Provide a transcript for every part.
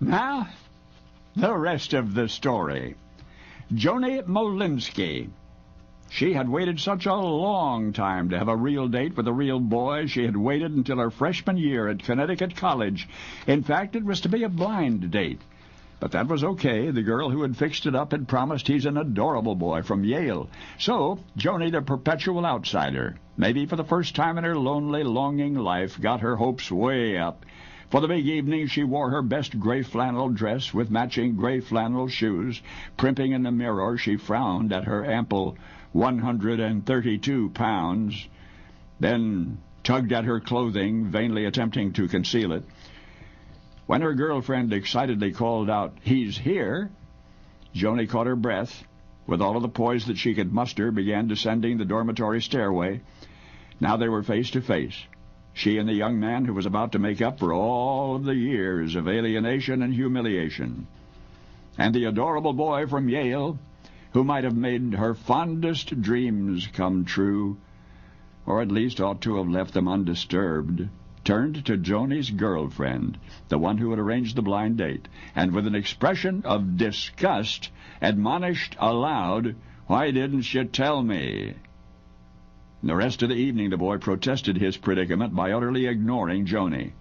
Now, the rest of the story. Joni Molinsky. She had waited such a long time to have a real date with a real boy. She had waited until her freshman year at Connecticut College. In fact, it was to be a blind date. But that was okay. The girl who had fixed it up had promised he's an adorable boy from Yale. So, Joni, the perpetual outsider, maybe for the first time in her lonely, longing life, got her hopes way up. For the big evening, she wore her best gray flannel dress with matching gray flannel shoes. Primping in the mirror, she frowned at her ample 132 pounds, then tugged at her clothing, vainly attempting to conceal it. When her girlfriend excitedly called out, "He's here," Joni caught her breath. With all of the poise that she could muster, began descending the dormitory stairway. Now they were face to face, she and the young man who was about to make up for all of the years of alienation and humiliation. And the adorable boy from Yale, who might have made her fondest dreams come true, or at least ought to have left them undisturbed, turned to Joni's girlfriend, the one who had arranged the blind date, and with an expression of disgust admonished aloud, "Why didn't you tell me?" The rest of the evening the boy protested his predicament by utterly ignoring Joni.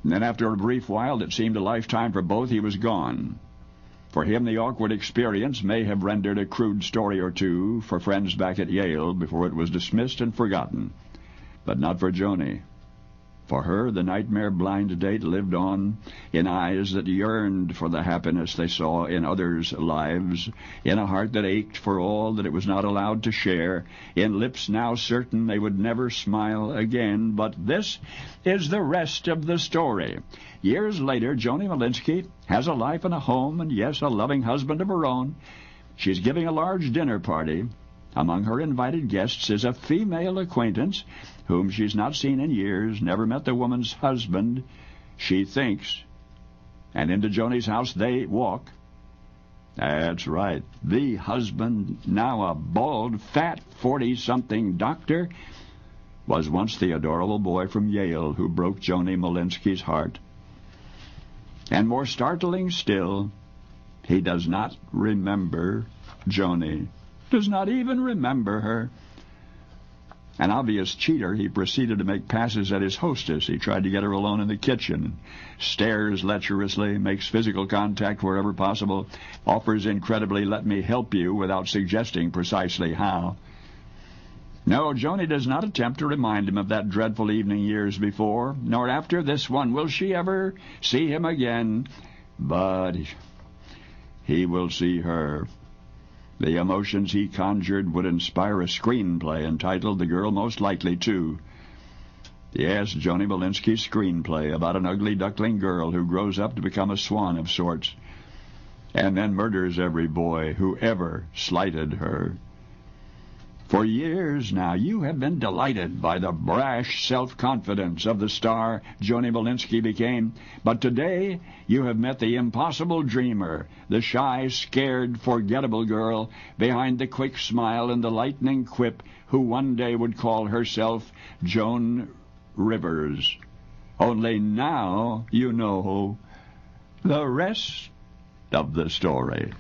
And then after a brief while that seemed a lifetime for both, he was gone. For him, the awkward experience may have rendered a crude story or two for friends back at Yale before it was dismissed and forgotten. But not for Joni. For her, the nightmare blind date lived on in eyes that yearned for the happiness they saw in others' lives, in a heart that ached for all that it was not allowed to share, in lips now certain they would never smile again. But this is the rest of the story. Years later, Joni Molinsky has a life and a home, and yes, a loving husband of her own. She's giving a large dinner party. Among her invited guests is a female acquaintance whom she's not seen in years, never met the woman's husband, she thinks. And into Joni's house they walk. That's right. The husband, now a bald, fat, 40-something doctor, was once the adorable boy from Yale who broke Joni Molinsky's heart. And more startling still, he does not remember Joni. Does not even remember her. An obvious cheater, he proceeded to make passes at his hostess. He tried to get her alone in the kitchen, stares lecherously, makes physical contact wherever possible, offers incredibly, "Let me help you," without suggesting precisely how. No, Joni does not attempt to remind him of that dreadful evening years before, nor after this one will she ever see him again. But he will see her. The emotions he conjured would inspire a screenplay entitled "The Girl Most Likely To." Yes, Joni Molinsky's screenplay about an ugly duckling girl who grows up to become a swan of sorts, and then murders every boy who ever slighted her. For years now, you have been delighted by the brash self-confidence of the star Joni Molinsky became. But today, you have met the impossible dreamer, the shy, scared, forgettable girl behind the quick smile and the lightning quip who one day would call herself Joan Rivers. Only now you know the rest of the story.